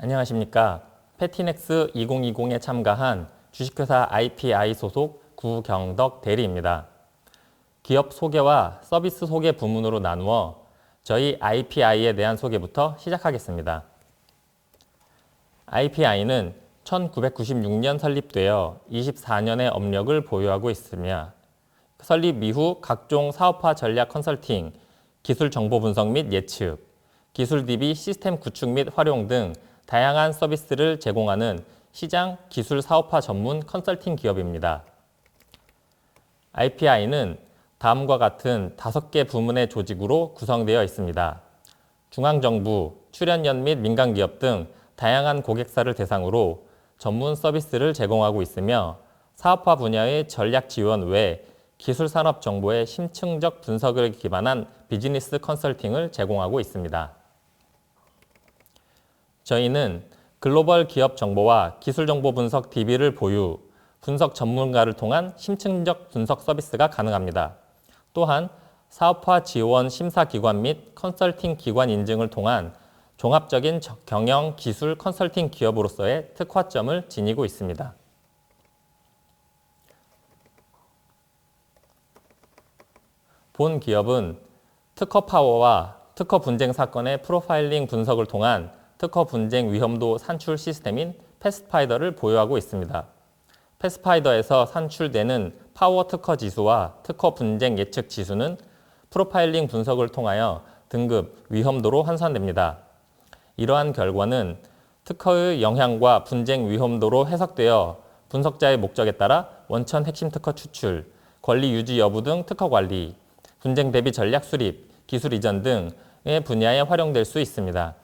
안녕하십니까. 패티넥스 2020에 참가한 주식회사 IPI 소속 구경덕 대리입니다. 기업 소개와 서비스 소개 부문으로 나누어 저희 IPI에 대한 소개부터 시작하겠습니다. IPI는 1996년 설립되어 24년의 업력을 보유하고 있으며 설립 이후 각종 사업화 전략 컨설팅, 기술 정보 분석 및 예측, 기술 DB 시스템 구축 및 활용 등 다양한 서비스를 제공하는 시장 기술 사업화 전문 컨설팅 기업입니다. IPI는 다음과 같은 5개 부문의 조직으로 구성되어 있습니다. 중앙정부, 출연연 및 민간기업 등 다양한 고객사를 대상으로 전문 서비스를 제공하고 있으며 사업화 분야의 전략 지원 외 기술 산업 정보의 심층적 분석을 기반한 비즈니스 컨설팅을 제공하고 있습니다. 저희는 글로벌 기업 정보와 기술 정보 분석 DB를 보유, 분석 전문가를 통한 심층적 분석 서비스가 가능합니다. 또한 사업화 지원 심사기관 및 컨설팅 기관 인증을 통한 종합적인 경영 기술 컨설팅 기업으로서의 특화점을 지니고 있습니다. 본 기업은 특허 파워와 특허 분쟁 사건의 프로파일링 분석을 통한 특허 분쟁 위험도 산출 시스템인 패스파이더를 보유하고 있습니다. 패스파이더에서 산출되는 파워 특허 지수와 특허 분쟁 예측 지수는 프로파일링 분석을 통하여 등급 위험도로 환산됩니다. 이러한 결과는 특허의 영향과 분쟁 위험도로 해석되어 분석자의 목적에 따라 원천 핵심 특허 추출, 권리 유지 여부 등 특허 관리, 분쟁 대비 전략 수립, 기술 이전 등의 분야에 활용될 수 있습니다.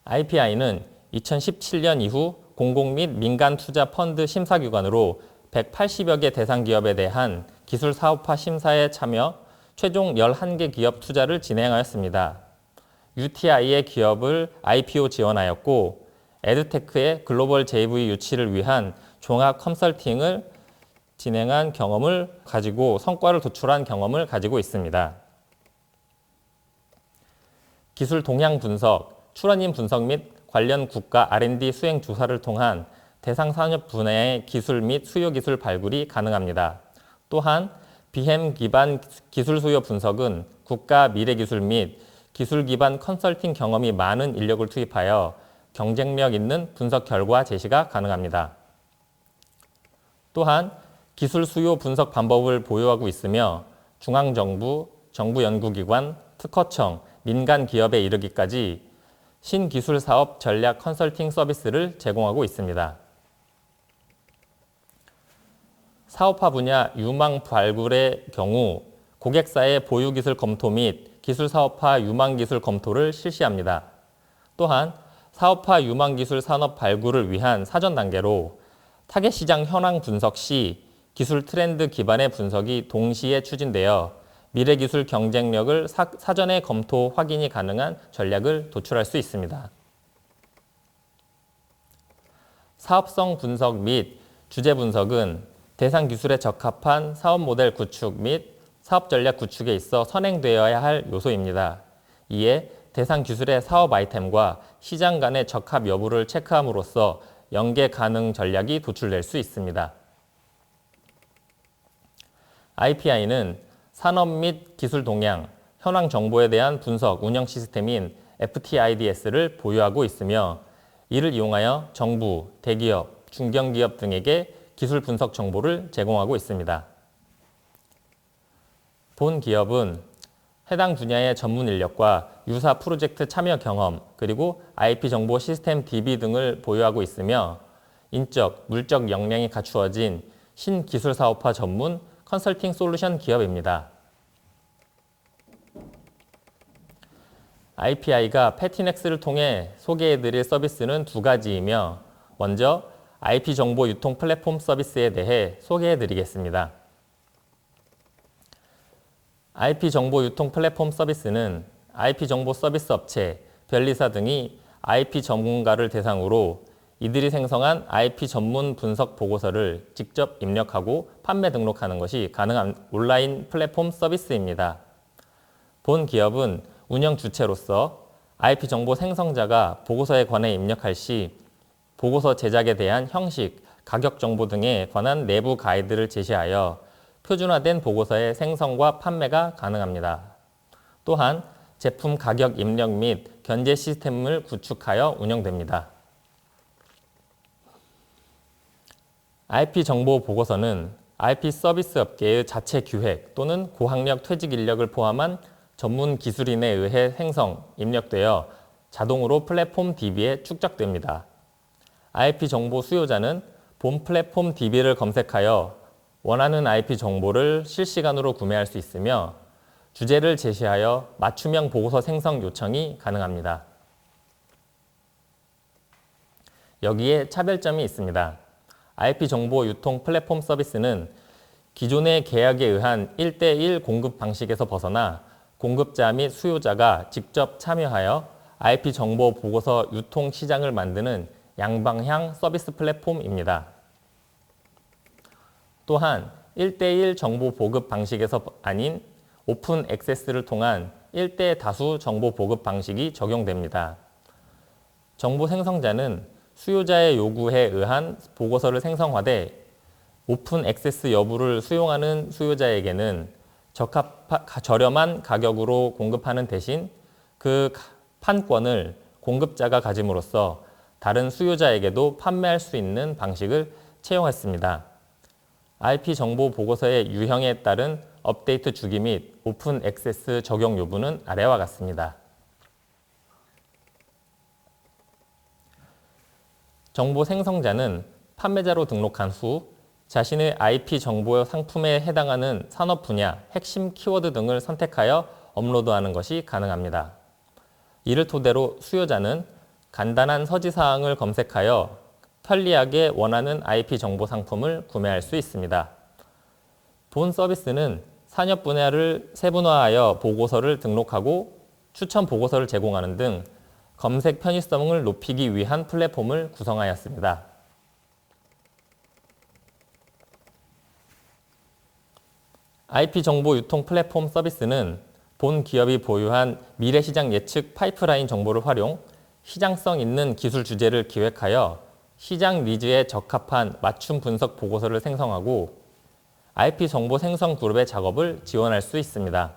IPI는 2017년 이후 공공 및 민간 투자 펀드 심사기관으로 180여 개 대상 기업에 대한 기술 사업화 심사에 참여 최종 11개 기업 투자를 진행하였습니다. UTI의 기업을 IPO 지원하였고 에드테크의 글로벌 JV 유치를 위한 종합 컨설팅을 진행한 경험을 가지고 성과를 도출한 경험을 가지고 있습니다. 기술 동향 분석, 출원인 분석 및 관련 국가 R&D 수행 조사를 통한 대상 산업 분야의 기술 및 수요 기술 발굴이 가능합니다. 또한 BM 기반 기술 수요 분석은 국가 미래 기술 및 기술 기반 컨설팅 경험이 많은 인력을 투입하여 경쟁력 있는 분석 결과 제시가 가능합니다. 또한 기술 수요 분석 방법을 보유하고 있으며 중앙정부, 정부연구기관, 특허청, 민간 기업에 이르기까지 신기술 사업 전략 컨설팅 서비스를 제공하고 있습니다. 사업화 분야 유망 발굴의 경우 고객사의 보유 기술 검토 및 기술 사업화 유망 기술 검토를 실시합니다. 또한 사업화 유망 기술 산업 발굴을 위한 사전 단계로 타겟 시장 현황 분석 시 기술 트렌드 기반의 분석이 동시에 추진되어 미래 기술 경쟁력을 사전에 검토 확인이 가능한 전략을 도출할 수 있습니다. 사업성 분석 및 주제 분석은 대상 기술에 적합한 사업 모델 구축 및 사업 전략 구축에 있어 선행되어야 할 요소입니다. 이에 대상 기술의 사업 아이템과 시장 간의 적합 여부를 체크함으로써 연계 가능 전략이 도출될 수 있습니다. IPI는 산업 및 기술 동향, 현황 정보에 대한 분석, 운영 시스템인 FTIDS를 보유하고 있으며 이를 이용하여 정부, 대기업, 중견기업 등에게 기술 분석 정보를 제공하고 있습니다. 본 기업은 해당 분야의 전문 인력과 유사 프로젝트 참여 경험, 그리고 IP 정보 시스템 DB 등을 보유하고 있으며 인적, 물적 역량이 갖추어진 신기술 사업화 전문 컨설팅 솔루션 기업입니다. IPI가 패티넥스를 통해 소개해드릴 서비스는 2가지이며 먼저 IP 정보 유통 플랫폼 서비스에 대해 소개해드리겠습니다. IP 정보 유통 플랫폼 서비스는 IP 정보 서비스 업체, 변리사 등이 IP 전문가를 대상으로 이들이 생성한 IP 전문 분석 보고서를 직접 입력하고 판매 등록하는 것이 가능한 온라인 플랫폼 서비스입니다. 본 기업은 운영 주체로서 IP 정보 생성자가 보고서에 관해 입력할 시 보고서 제작에 대한 형식, 가격 정보 등에 관한 내부 가이드를 제시하여 표준화된 보고서의 생성과 판매가 가능합니다. 또한 제품 가격 입력 및 견제 시스템을 구축하여 운영됩니다. IP 정보 보고서는 IP 서비스 업계의 자체 기획 또는 고학력 퇴직 인력을 포함한 전문 기술인에 의해 생성, 입력되어 자동으로 플랫폼 DB에 축적됩니다. IP 정보 수요자는 본 플랫폼 DB를 검색하여 원하는 IP 정보를 실시간으로 구매할 수 있으며 주제를 제시하여 맞춤형 보고서 생성 요청이 가능합니다. 여기에 차별점이 있습니다. IP 정보 유통 플랫폼 서비스는 기존의 계약에 의한 1대1 공급 방식에서 벗어나 공급자 및 수요자가 직접 참여하여 IP 정보 보고서 유통 시장을 만드는 양방향 서비스 플랫폼입니다. 또한 1대1 정보 보급 방식에서 아닌 오픈 액세스를 통한 1대 다수 정보 보급 방식이 적용됩니다. 정보 생성자는 수요자의 요구에 의한 보고서를 생성하되 오픈 액세스 여부를 수용하는 수요자에게는 저렴한 가격으로 공급하는 대신 그 판권을 공급자가 가짐으로써 다른 수요자에게도 판매할 수 있는 방식을 채용했습니다. IP 정보 보고서의 유형에 따른 업데이트 주기 및 오픈 액세스 적용 여부는 아래와 같습니다. 정보 생성자는 판매자로 등록한 후 자신의 IP 정보 상품에 해당하는 산업 분야, 핵심 키워드 등을 선택하여 업로드하는 것이 가능합니다. 이를 토대로 수요자는 간단한 서지사항을 검색하여 편리하게 원하는 IP 정보 상품을 구매할 수 있습니다. 본 서비스는 산업 분야를 세분화하여 보고서를 등록하고 추천 보고서를 제공하는 등 검색 편의성을 높이기 위한 플랫폼을 구성하였습니다. IP 정보 유통 플랫폼 서비스는 본 기업이 보유한 미래시장 예측 파이프라인 정보를 활용, 시장성 있는 기술 주제를 기획하여 시장 니즈에 적합한 맞춤 분석 보고서를 생성하고 IP 정보 생성 그룹의 작업을 지원할 수 있습니다.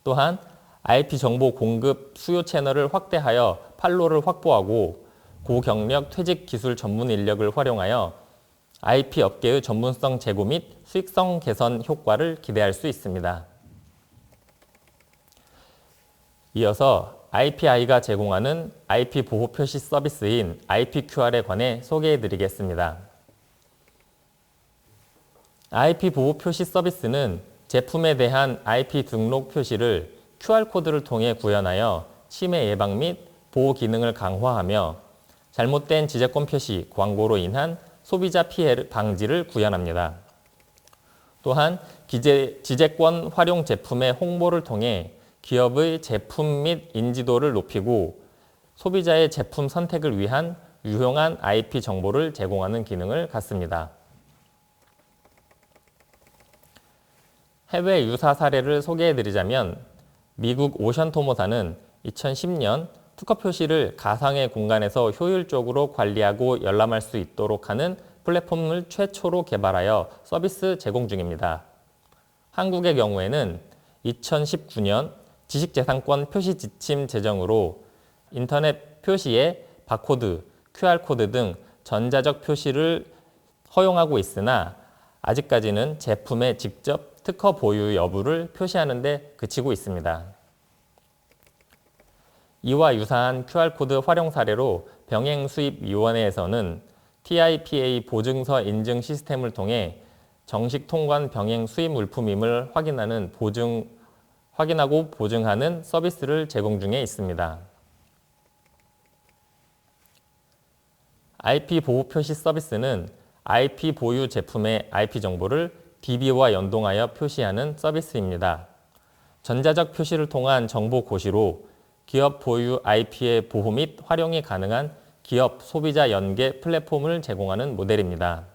또한 IP 정보 공급 수요 채널을 확대하여 판로를 확보하고 고경력 퇴직 기술 전문 인력을 활용하여 IP 업계의 전문성 제고 및 수익성 개선 효과를 기대할 수 있습니다. 이어서 IPI가 제공하는 IP 보호 표시 서비스인 IPQR에 관해 소개해 드리겠습니다. IP 보호 표시 서비스는 제품에 대한 IP 등록 표시를 QR코드를 통해 구현하여 침해 예방 및 보호 기능을 강화하며 잘못된 지재권 표시, 광고로 인한 소비자 피해 방지를 구현합니다. 또한 지재권 활용 제품의 홍보를 통해 기업의 제품 및 인지도를 높이고 소비자의 제품 선택을 위한 유용한 IP 정보를 제공하는 기능을 갖습니다. 해외 유사 사례를 소개해드리자면 미국 오션토모사는 2010년 특허 표시를 가상의 공간에서 효율적으로 관리하고 열람할 수 있도록 하는 플랫폼을 최초로 개발하여 서비스 제공 중입니다. 한국의 경우에는 2019년 지식재산권 표시 지침 제정으로 인터넷 표시에 바코드, QR코드 등 전자적 표시를 허용하고 있으나 아직까지는 제품에 직접 특허 보유 여부를 표시하는 데 그치고 있습니다. 이와 유사한 QR코드 활용 사례로 병행수입위원회에서는 TIPA 보증서 인증 시스템을 통해 정식 통관 병행 수입 물품임을 확인하고 보증하는 서비스를 제공 중에 있습니다. IP 보호 표시 서비스는 IP 보유 제품의 IP 정보를 DB와 연동하여 표시하는 서비스입니다. 전자적 표시를 통한 정보 고시로 기업 보유 IP의 보호 및 활용이 가능한 기업 소비자 연계 플랫폼을 제공하는 모델입니다.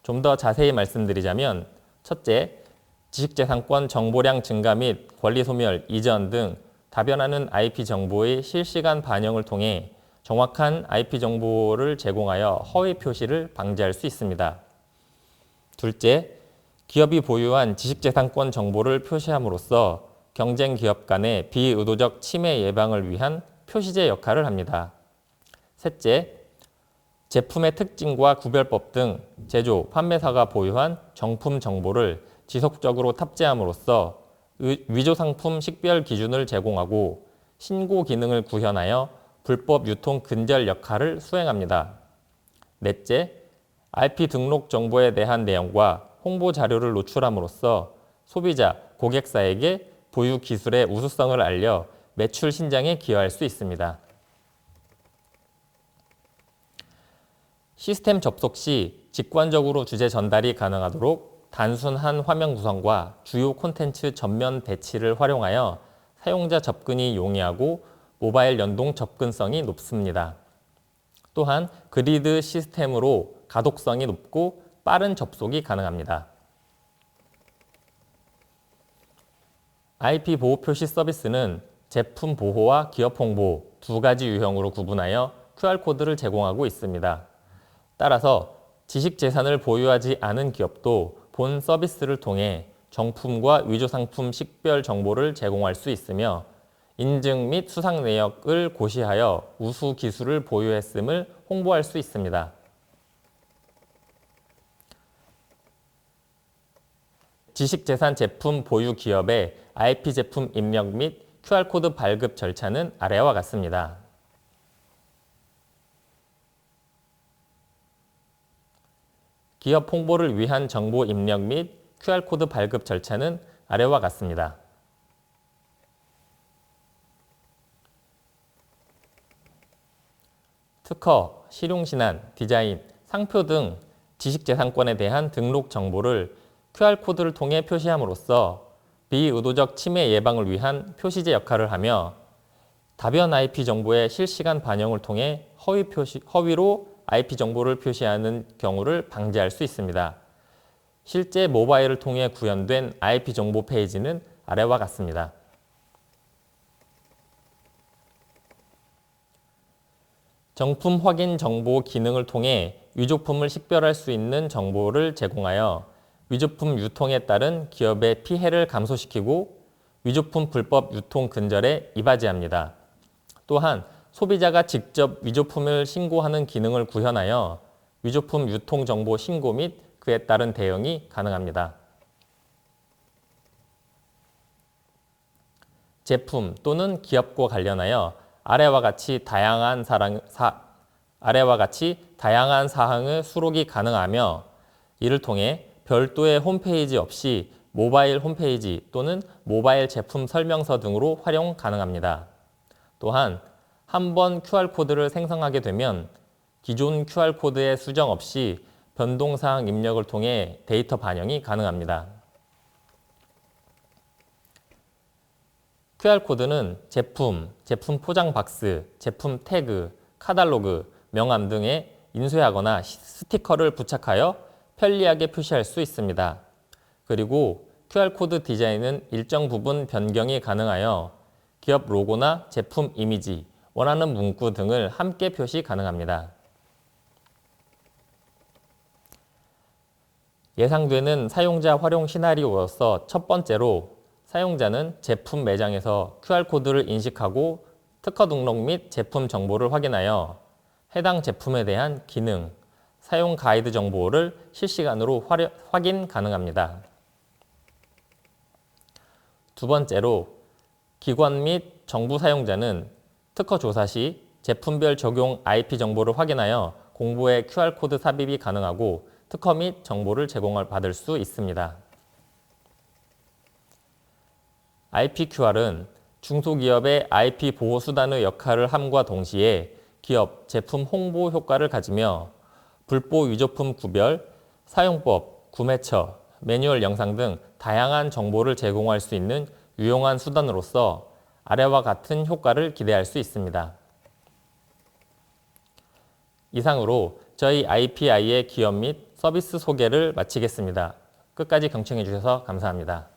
좀 더 자세히 말씀드리자면 첫째, 지식재산권 정보량 증가 및 권리 소멸, 이전 등 다변하는 IP 정보의 실시간 반영을 통해 정확한 IP 정보를 제공하여 허위 표시를 방지할 수 있습니다. 둘째, 기업이 보유한 지식재산권 정보를 표시함으로써 경쟁 기업 간의 비의도적 침해 예방을 위한 표시제 역할을 합니다. 셋째, 제품의 특징과 구별법 등 제조, 판매사가 보유한 정품 정보를 지속적으로 탑재함으로써 위조 상품 식별 기준을 제공하고 신고 기능을 구현하여 불법 유통 근절 역할을 수행합니다. 넷째, IP 등록 정보에 대한 내용과 홍보 자료를 노출함으로써 소비자, 고객사에게 보유 기술의 우수성을 알려 매출 신장에 기여할 수 있습니다. 시스템 접속 시 직관적으로 주제 전달이 가능하도록 단순한 화면 구성과 주요 콘텐츠 전면 배치를 활용하여 사용자 접근이 용이하고 모바일 연동 접근성이 높습니다. 또한 그리드 시스템으로 가독성이 높고 빠른 접속이 가능합니다. IP 보호 표시 서비스는 제품 보호와 기업 홍보 두 가지 유형으로 구분하여 QR코드를 제공하고 있습니다. 따라서 지식재산을 보유하지 않은 기업도 본 서비스를 통해 정품과 위조 상품 식별 정보를 제공할 수 있으며 인증 및 수상 내역을 고시하여 우수 기술을 보유했음을 홍보할 수 있습니다. 지식재산 제품 보유 기업의 IP 제품 입력 및 QR코드 발급 절차는 아래와 같습니다. 기업 홍보를 위한 정보 입력 및 QR코드 발급 절차는 아래와 같습니다. 특허, 실용신안, 디자인, 상표 등 지식재산권에 대한 등록 정보를 QR코드를 통해 표시함으로써 비의도적 침해 예방을 위한 표시제 역할을 하며 다변 IP 정보의 실시간 반영을 통해 허위로 IP 정보를 표시하는 경우를 방지할 수 있습니다. 실제 모바일을 통해 구현된 IP 정보 페이지는 아래와 같습니다. 정품 확인 정보 기능을 통해 위조품을 식별할 수 있는 정보를 제공하여 위조품 유통에 따른 기업의 피해를 감소시키고 위조품 불법 유통 근절에 이바지합니다. 또한 소비자가 직접 위조품을 신고하는 기능을 구현하여 위조품 유통 정보 신고 및 그에 따른 대응이 가능합니다. 제품 또는 기업과 관련하여 아래와 같이 다양한 사항의 수록이 가능하며 이를 통해 별도의 홈페이지 없이 모바일 홈페이지 또는 모바일 제품 설명서 등으로 활용 가능합니다. 또한 한 번 QR코드를 생성하게 되면 기존 QR코드의 수정 없이 변동사항 입력을 통해 데이터 반영이 가능합니다. QR코드는 제품 포장 박스, 제품 태그, 카탈로그, 명함 등에 인쇄하거나 스티커를 부착하여 편리하게 표시할 수 있습니다. 그리고 QR코드 디자인은 일정 부분 변경이 가능하여 기업 로고나 제품 이미지, 원하는 문구 등을 함께 표시 가능합니다. 예상되는 사용자 활용 시나리오로서 첫 번째로 사용자는 제품 매장에서 QR코드를 인식하고 특허 등록 및 제품 정보를 확인하여 해당 제품에 대한 기능, 사용 가이드 정보를 실시간으로 확인 가능합니다. 두 번째로 기관 및 정부 사용자는 특허 조사 시 제품별 적용 IP 정보를 확인하여 공보에 QR코드 삽입이 가능하고 특허 및 정보를 제공받을 수 있습니다. IPQR은 중소기업의 IP 보호 수단의 역할을 함과 동시에 기업, 제품 홍보 효과를 가지며 불법 위조품 구별, 사용법, 구매처, 매뉴얼 영상 등 다양한 정보를 제공할 수 있는 유용한 수단으로서 아래와 같은 효과를 기대할 수 있습니다. 이상으로 저희 IPI의 기업 및 서비스 소개를 마치겠습니다. 끝까지 경청해 주셔서 감사합니다.